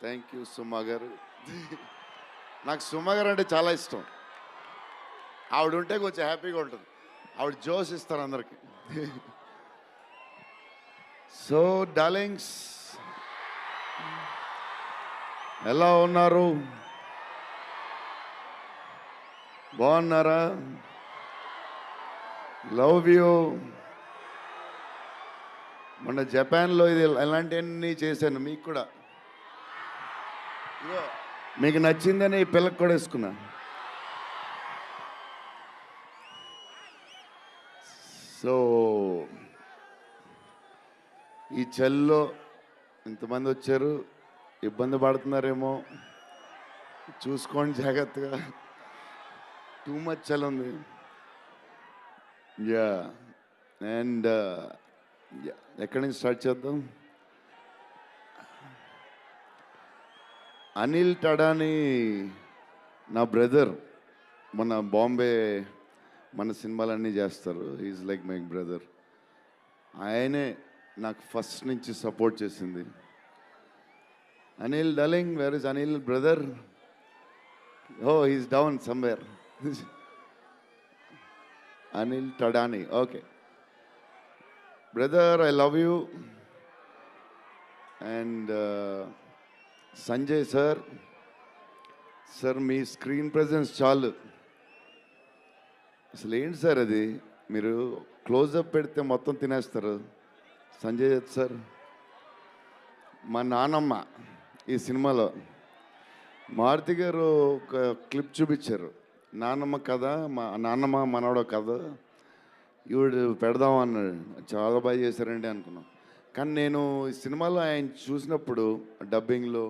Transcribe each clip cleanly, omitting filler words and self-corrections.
Thank you సుమా గారు. నాకు సుమా గారు అంటే చాలా ఇష్టం. ఆవిడ ఉంటే కొంచెం హ్యాపీగా ఉంటుంది. ఆవిడ జోష్ ఇస్తారు అందరికి. సో డార్లింగ్స్, ఎలా ఉన్నారు? బాగున్నారా? Love you. మొన్న జపాన్లో ఇది ఎలాంటివన్నీ చేశాను మీకు కూడా. ఇదిగో, మీకు నచ్చిందని ఈ పిల్లకి కూడా వేసుకున్నా. సో ఈ చలిలో ఇంతమంది వచ్చారు, ఇబ్బంది పడుతున్నారేమో, చూసుకోండి జాగ్రత్తగా. టూ మచ్ చలి ఉంది. యా అండ్ ఎక్కడి నుంచి స్టార్ట్ చేద్దాం? అనిల్ టడాని నా బ్రదర్. మన బాంబే మన సినిమాలన్నీ చేస్తారు. Is like my brother. ఆయనే నాకు ఫస్ట్ నుంచి సపోర్ట్ చేసింది. Anil darling, where is Anil brother? Oh he's down somewhere. Anil Thadani, okay brother, I love you. And Sanjay sir, sir మీ స్క్రీన్ ప్రెజెన్స్ చాలు. అసలు ఏంటి సార్ అది, మీరు క్లోజప్ పెడితే మొత్తం తినేస్తారు. సంజయ్ దత్ సార్, మా నానమ్మ ఈ సినిమాలో మారుతి గారు ఒక క్లిప్ చూపించారు. నానమ్మ కథ, మా నాన్నమ్మ మనవడో కథ, ఈవిడు పెడదాం అన్నాడు. చాలా బాగా చేశారండి అనుకున్నాం. కానీ నేను ఈ సినిమాలో ఆయన చూసినప్పుడు డబ్బింగ్లో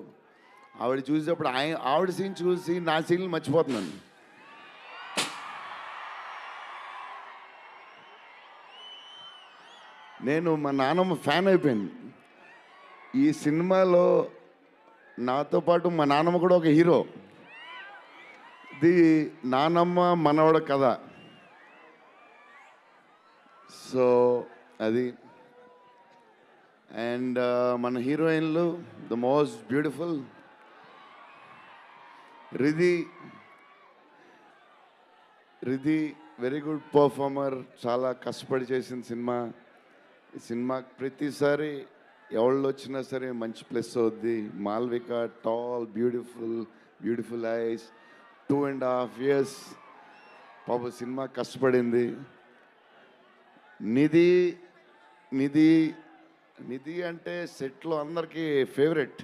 ఆవిడ చూసినప్పుడు ఆవిడ సీన్ చూసి నా సీన్లు మర్చిపోతున్నాను. నేను మా నాన్నమ్మ ఫ్యాన్ అయిపోయాను. ఈ సినిమాలో నాతో పాటు మా నాన్నమ్మ కూడా ఒక హీరో. ఇది నానమ్మ మనవడ కథ. సో అది. అండ్ మన హీరోయిన్లు the most beautiful Riddhi. Very good performer. చాలా కష్టపడి చేసిన సినిమా. ఈ సినిమాకి ప్రతిసారి ఎవళ్ళు వచ్చినా సరే మంచి ప్లస్ అవుద్ది. Malvika, tall, beautiful eyes, 2.5 years పాప సినిమా కష్టపడింది. నిధి అంటే సెట్లో అందరికీ ఫేవరెట్.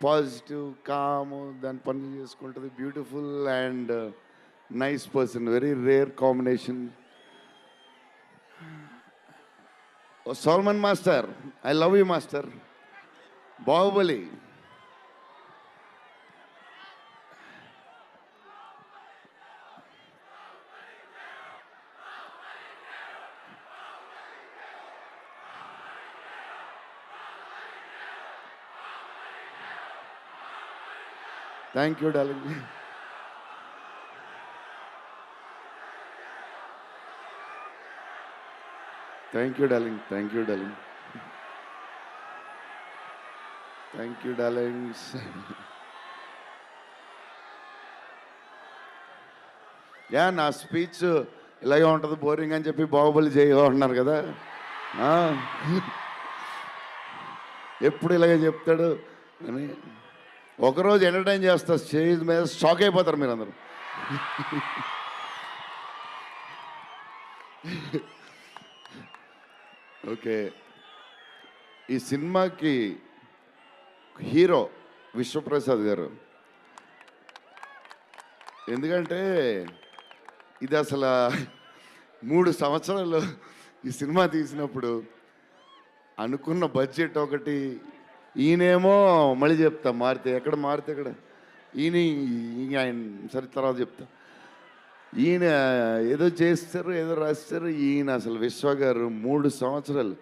పాజిటివ్, కామ్, దాని పనులు చేసుకుంటుంది. Beautiful and nice person. Very rare combination. Salman master, I love you master. Baahubali, thank you darling. Thank you darling. Yeah, నా స్పీచ్ ఇలాగే ఉంటుంది, బోరింగ్ అని చెప్పి బాహుబలి చేయగా ఉంటున్నారు కదా. ఎప్పుడు ఇలాగే చెప్తాడు అని ఒకరోజు ఎంటర్టైన్ చేస్తా స్టేజ్ మీద, షాక్ అయిపోతారు మీరు అందరూ. ఓకే, ఈ సినిమాకి హీరో విశ్వప్రసాద్ గారు. ఎందుకంటే ఇది అసలు 3 సంవత్సరాలు ఈ సినిమా తీసినప్పుడు అనుకున్న బడ్జెట్ ఒకటి, ఈయనేమో మళ్ళీ చెప్తా మారితే ఎక్కడ ఆయన సరే తర్వాత చెప్తా. ఈయన ఏదో చేస్తారు, ఏదో రాస్తారు. ఈయన అసలు విశ్వ గారు 3 సంవత్సరాలు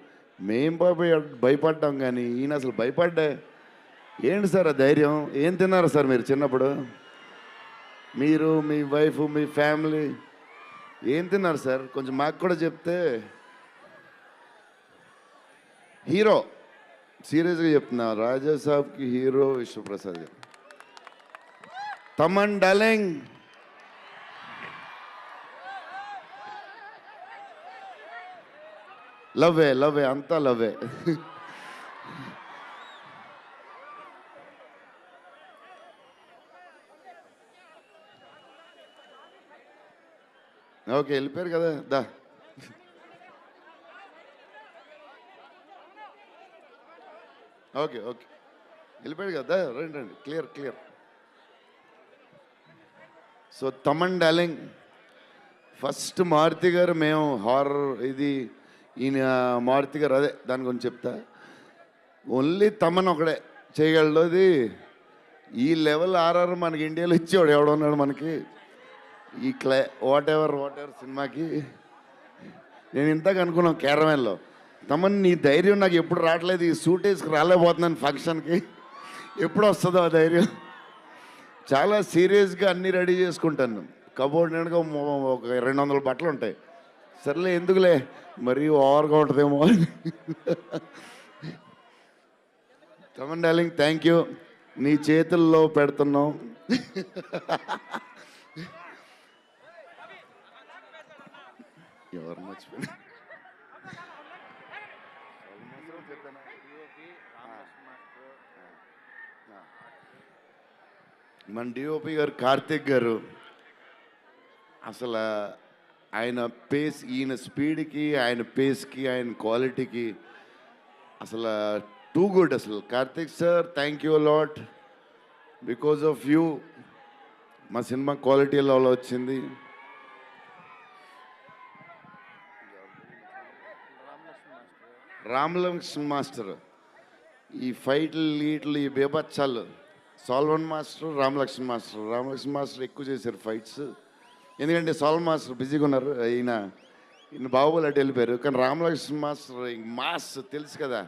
మేం భయపడ్డాం, కానీ ఈయన అసలు భయపడ్డా. ఏంటి సార్ ఆ ధైర్యం? ఏం తిన్నారు సార్ మీరు చిన్నప్పుడు? మీరు, మీ వైఫ్, మీ ఫ్యామిలీ ఏం తిన్నారు సార్? కొంచెం మాకు కూడా చెప్తే. హీరో సీరియస్గా చెప్తున్నా, రాజా సాబ్కి హీరో విశ్వప్రసాద్ గారు. తమన్ డార్లింగ్, లవ్వే అంతా లవ్వే. ఓకే, వెళ్ళిపోయారు కదా, దా. ఓకే వెళ్ళిపోయాడు కదా, రండి clear. So Thaman darling, first Maruthi garu, మేము హారర్ ఇది ఈయన మారుతి గారు, అదే దాని గురించి చెప్తా. ఓన్లీ తమన్ ఒకడే చేయగలడు. అది ఈ లెవెల్ ఆర్ఆర్ మనకి ఇండియాలో ఇచ్చేవాడు ఎవడున్నాడు మనకి ఈ వాట్ ఎవర్ సినిమాకి. నేను ఇంతకు అనుకున్నాను క్యారమెన్లో, తమన్ నీ ధైర్యం నాకు ఎప్పుడు రావట్లేదు, ఈ సూట్ వేసుకు రాలేకపోతున్నాను ఫంక్షన్కి, ఎప్పుడు వస్తుందో ఆ ధైర్యం. చాలా సీరియస్గా అన్నీ రెడీ చేసుకుంటాను. కబోర్డ్ నిండుగా ఒక 200 బట్టలు ఉంటాయి. సర్లే ఎందుకులే మరీ ఓవర్గా ఉంటుందేమో అని. తమన్ డార్లింగ్, థ్యాంక్ యూ, నీ చేతుల్లో పెడుతున్నాం. ఎవరు మర్చిపోయినా మన డిఓపి గారు కార్తిక్ గారు, అసలు ఆయన పేస్, ఈయన స్పీడ్కి, ఆయన పేస్కి, ఆయన క్వాలిటీకి అసలు టూ గుడ్. అసలు Karthik sir, thank you lot, because of you మా సినిమా క్వాలిటీ లెవెల్ వచ్చింది. రామలక్ష్మణ్ మాస్టర్, ఈ ఫైట్లు గీట్లు ఈ బేబచ్చాలు, సాల్వన్ మాస్టర్, రామలక్ష్మణ్ మాస్టర్ ఎక్కువ చేశారు ఫైట్స్. ఎందుకంటే సాల్వన్ మాస్టర్ బిజీగా ఉన్నారు, ఈయన బాహుబలి అటు వెళ్ళిపోయారు. కానీ రామలక్ష్మణ్ మాస్టర్ మాస్ తెలుసు కదా,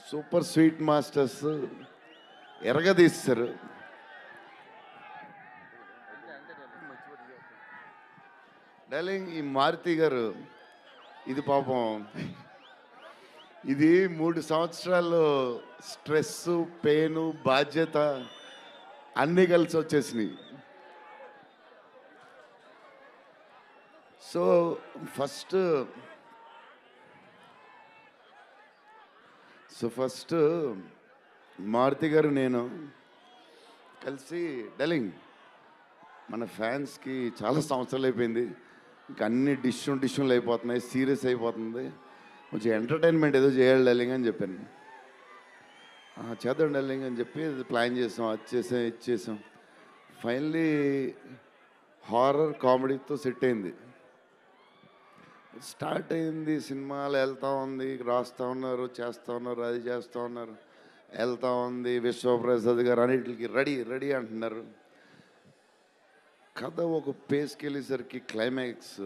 సూపర్ స్వీట్ మాస్టర్స్ ఎరగదీస్తారు. డార్లింగ్, ఈ మారుతి గారు ఇది పాపం, ఇది 3 సంవత్సరాలు స్ట్రెస్, పెయిన్, బాధ్యత అన్నీ కలిసి వచ్చేసినాయి. సో ఫస్ట్ మారుతి గారు నేను కలిసి, డార్లింగ్ మన ఫ్యాన్స్కి చాలా సంవత్సరాలు అయిపోయింది, ఇంకా అన్ని డిష్యూలు అయిపోతున్నాయి, సీరియస్ అయిపోతుంది, కొంచెం ఎంటర్టైన్మెంట్ ఏదో చేయాలి డార్లింగ్ అని చెప్పాను. చేద్దాం డార్లింగ్ అని చెప్పి ప్లాన్ చేసాం, అది చేసాం. ఫైనలీ హారర్ కామెడీతో సెట్ అయింది. స్టార్ట్ అయింది, సినిమాలు వెళ్తూ ఉంది, రాస్తూ ఉన్నారు, చేస్తూ ఉన్నారు, అది చేస్తూ ఉన్నారు, వెళ్తూ ఉంది. విశ్వప్రసాద్ గారు అన్నిటికి రెడీ అంటున్నారు. కథ ఒక పేస్కి వెళ్ళేసరికి క్లైమాక్స్,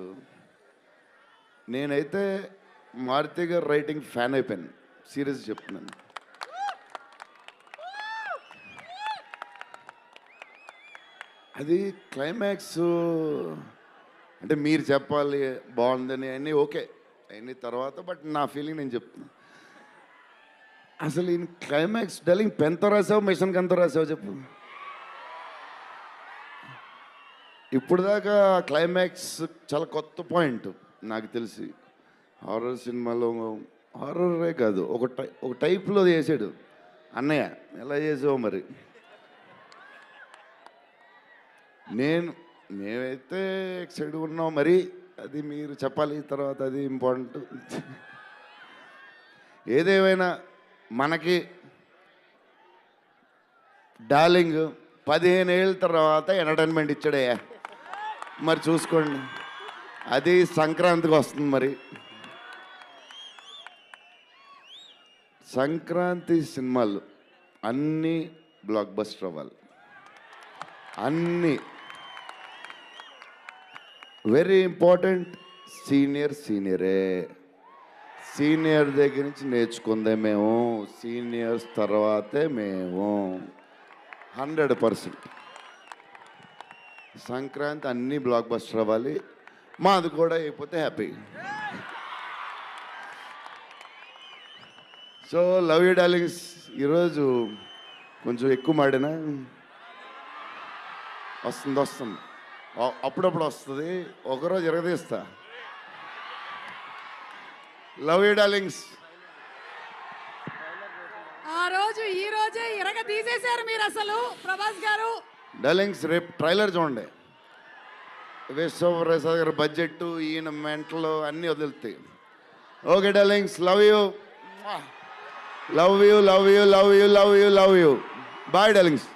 నేనైతే మారుతి గారు రైటింగ్ ఫ్యాన్ అయిపోయాను, సీరియస్ చెప్తున్నాను. అది క్లైమాక్స్ అంటే మీరు చెప్పాలి బాగుందని అన్నీ ఓకే అన్నీ తర్వాత, బట్ నా ఫీలింగ్ నేను చెప్తున్నా. అసలు ఈ క్లైమాక్స్ డార్లింగ్ పెన్తో రాసావు, మిషన్కి ఎంతో రాసావు చెప్పు. ఇప్పుడు దాకా క్లైమాక్స్ చాలా కొత్త పాయింట్ నాకు తెలిసి. హారర్ సినిమాలో హారరే కాదు, ఒక టైప్లో చేసాడు అన్నయ్య. ఎలా చేసావు మరి? మేమైతే ఎక్సైడ్ ఉన్నాం, మరి అది మీరు చెప్పాలి తర్వాత, అది ఇంపార్టెంట్. ఏదేమైనా మనకి డార్లింగ్ 15 ఏళ్ళ తర్వాత ఎంటర్టైన్మెంట్ ఇచ్చాడే, మరి చూసుకోండి. అది సంక్రాంతికి వస్తుంది. మరి సంక్రాంతి సినిమాలు అన్నీ బ్లాక్ బస్టర్ అవ్వాలి, అన్నీ. Very important, సీనియరే. సీనియర్ దగ్గర నుంచి నేర్చుకుందే మేము, సీనియర్స్ తర్వాతే మేము. 100% సంక్రాంతి అన్నీ బ్లాక్ బస్టర్ అవ్వాలి. మాది కూడా అయిపోతే happy. So love you darlings. ఈరోజు కొంచెం ఎక్కువ మాడినా వస్తుంది అప్పుడప్పుడు వస్తుంది, ఒకరోజు ఎరగదీస్తా. Love you darlings. ఆ రోజు ఈ రోజే ఇరగ తీసేశారు మీరు అసలు ప్రభాస్ గారు. డార్లింగ్స్ రేపు ట్రైలర్ చూడండి. విశ్వప్రసాద్ గారి బడ్జెట్, ఈయన మెంటలు అన్నీ వదులుతాయి. Okay darlings, love you love you love you love you love you love you. Bye darlings.